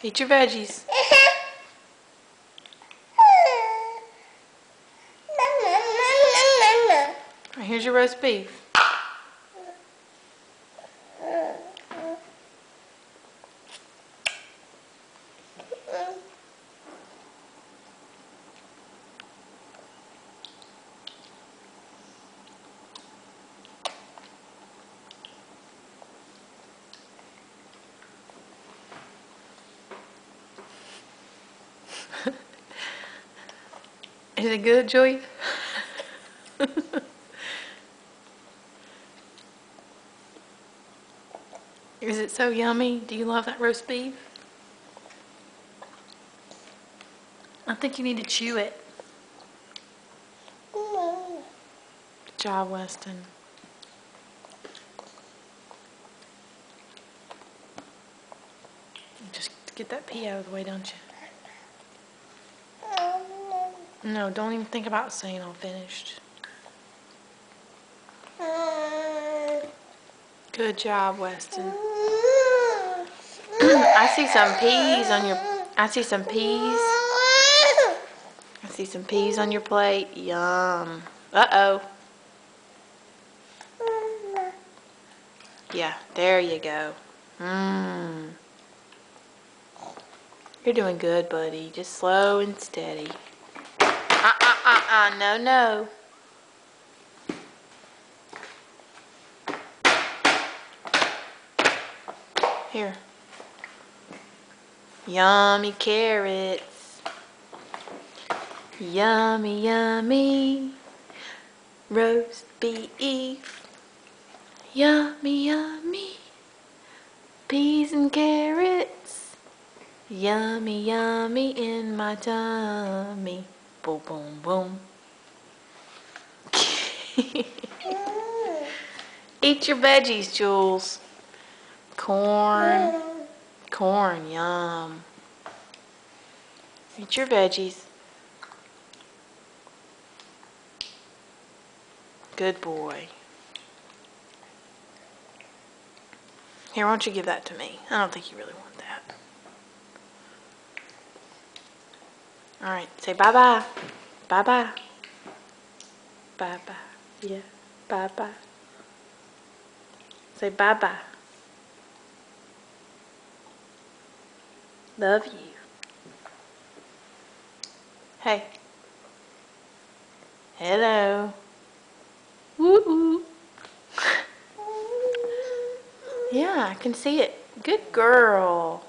Eat your veggies. Right, here's your roast beef. Is it good, Joy? Is it so yummy? Do you love that roast beef? I think you need to chew it. Good job, Weston. Just get that pee out of the way, don't you? No, don't even think about saying I'm finished. Good job, Weston. I see some peas on your... I see some peas. I see some peas on your plate. Yum. Uh-oh. Yeah, there you go. Mmm. You're doing good, buddy. Just slow and steady. No, no. Here. Yummy carrots. Yummy, yummy. Roast beef. Yummy, yummy. Peas and carrots. Yummy, yummy in my tummy. Boom, boom, boom. Eat your veggies, Jules. Corn. Corn, yum. Eat your veggies. Good boy. Here, why don't you give that to me? I don't think you really want that. Alright, say bye-bye. Bye-bye. Bye-bye. Yeah, bye-bye. Say bye-bye. Love you. Hey. Hello. Woo-woo. Yeah, I can see it. Good girl.